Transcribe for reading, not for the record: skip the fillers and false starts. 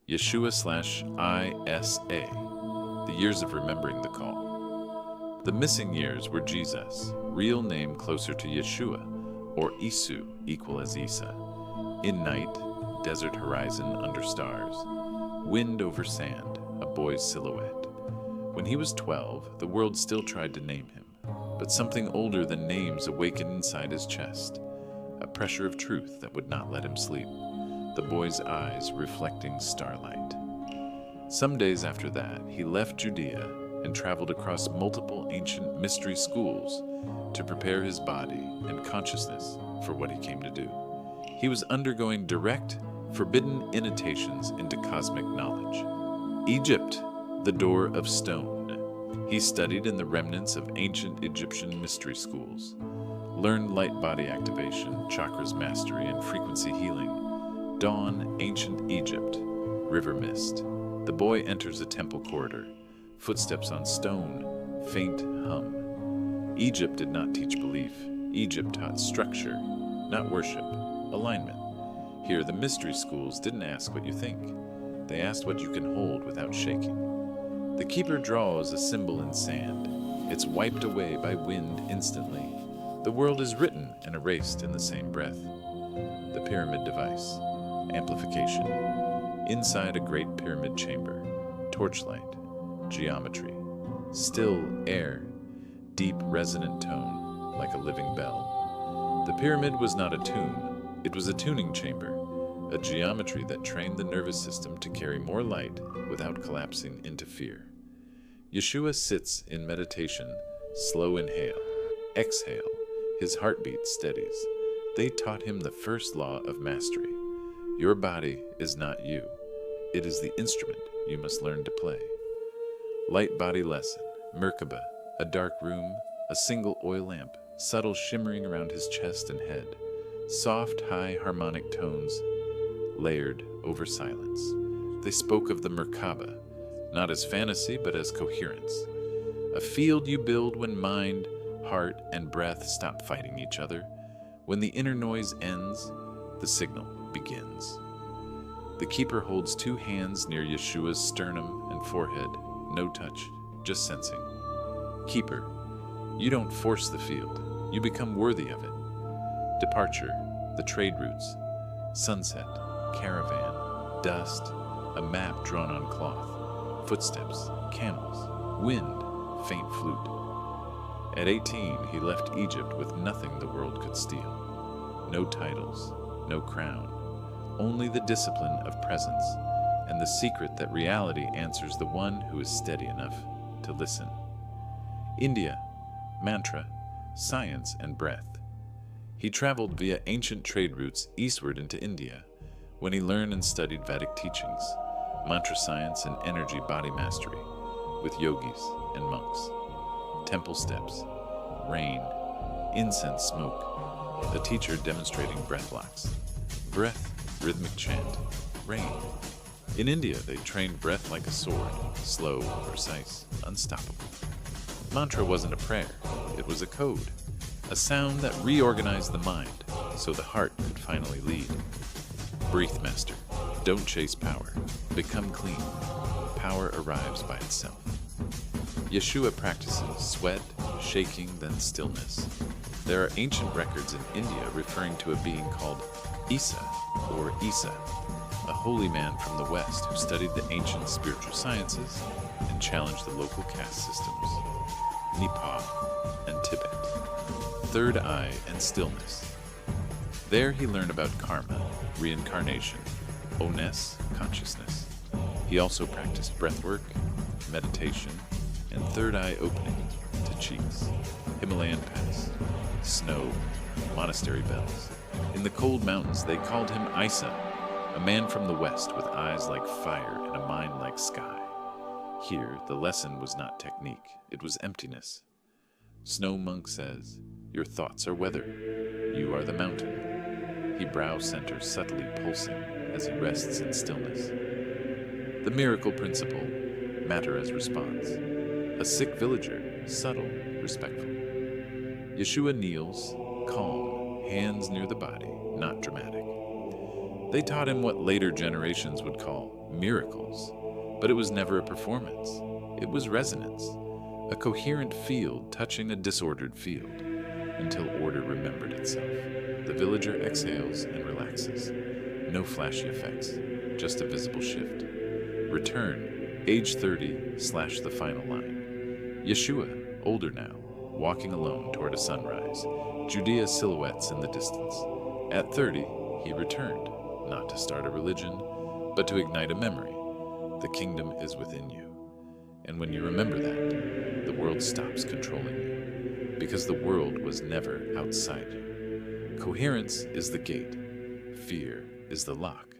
Yeshua/ISA, the years of remembering the call. The missing years were Jesus, real name closer to Yeshua, or Isu, equal as Isa. In night, desert horizon under stars, wind over sand, a boy's silhouette. When he was 12, the world still tried to name him, but something older than names awakened inside his chest, a pressure of truth that would not let him sleep, the boy's eyes reflecting starlight. Some days after that, he left Judea and traveled across multiple ancient mystery schools to prepare his body and consciousness for what he came to do. He was undergoing direct, forbidden initiations into cosmic knowledge. Egypt, the door of stone. He studied in the remnants of ancient Egyptian mystery schools, learned light body activation, chakras mastery, and frequency healing. Dawn, ancient Egypt, river mist. The boy enters a temple corridor, footsteps on stone, faint hum. Egypt did not teach belief. Egypt taught structure, not worship, alignment. Here, the mystery schools didn't ask what you think. They asked what you can hold without shaking. The keeper draws a symbol in sand. It's wiped away by wind instantly. The world is written and erased in the same breath. The pyramid device. Amplification. Inside a great pyramid chamber. Torchlight. Geometry. Still air. Deep resonant tone, like a living bell. The pyramid was not a tomb. It was a tuning chamber. A geometry that trained the nervous system to carry more light without collapsing into fear. Yeshua sits in meditation, slow inhale, exhale, his heartbeat steadies. They taught him the first law of mastery. Your body is not you. It is the instrument you must learn to play. Light body lesson, Merkaba, a dark room, a single oil lamp, subtle shimmering around his chest and head. Soft, high harmonic tones, layered over silence. They spoke of the Merkaba, not as fantasy, but as coherence. A field you build when mind, heart, and breath stop fighting each other. When the inner noise ends, the signal begins. The keeper holds two hands near Yeshua's sternum and forehead. No touch, just sensing. Keeper, you don't force the field. You become worthy of it. Departure, the trade routes. Sunset, caravan, dust, a map drawn on cloth, footsteps, camels, wind, faint flute. At 18, he left Egypt with nothing the world could steal. No titles, no crown, only the discipline of presence and the secret that reality answers the one who is steady enough to listen. India, mantra, science, and breath. He traveled via ancient trade routes eastward into India, when he learned and studied Vedic teachings, mantra science and energy body mastery, with yogis and monks. Temple steps, rain, incense smoke, a teacher demonstrating breath blocks. Breath, rhythmic chant, rain. In India, they trained breath like a sword, slow, precise, unstoppable. Mantra wasn't a prayer, it was a code, a sound that reorganized the mind so the heart could finally lead. Breathe, master. Don't chase power. Become clean. Power arrives by itself. Yeshua practices sweat, shaking, then stillness. There are ancient records in India referring to a being called Isa or Isa, a holy man from the West who studied the ancient spiritual sciences and challenged the local caste systems. Nepal and Tibet. Third eye and stillness. There he learned about karma, reincarnation, oneness, consciousness. He also practiced breathwork, meditation, and third eye opening to cheeks, Himalayan pass, snow, monastery bells. In the cold mountains, they called him Isa, a man from the West with eyes like fire and a mind like sky. Here, the lesson was not technique, it was emptiness. Snow Monk says, your thoughts are weather, you are the mountain. He brow centers subtly pulsing as he rests in stillness. The miracle principle, matter as response. A sick villager, subtle, respectful. Yeshua kneels, calm, hands near the body, not dramatic. They taught him what later generations would call miracles, but it was never a performance. It was resonance, a coherent field touching a disordered field, until order remembered itself. The villager exhales and relaxes. No flashy effects, just a visible shift. Return, age 30, / the final line. Yeshua, older now, walking alone toward a sunrise, Judea's silhouettes in the distance. At 30, he returned, not to start a religion, but to ignite a memory. The kingdom is within you. And when you remember that, the world stops controlling you, because the world was never outside you. Coherence is the gate. Fear is the lock.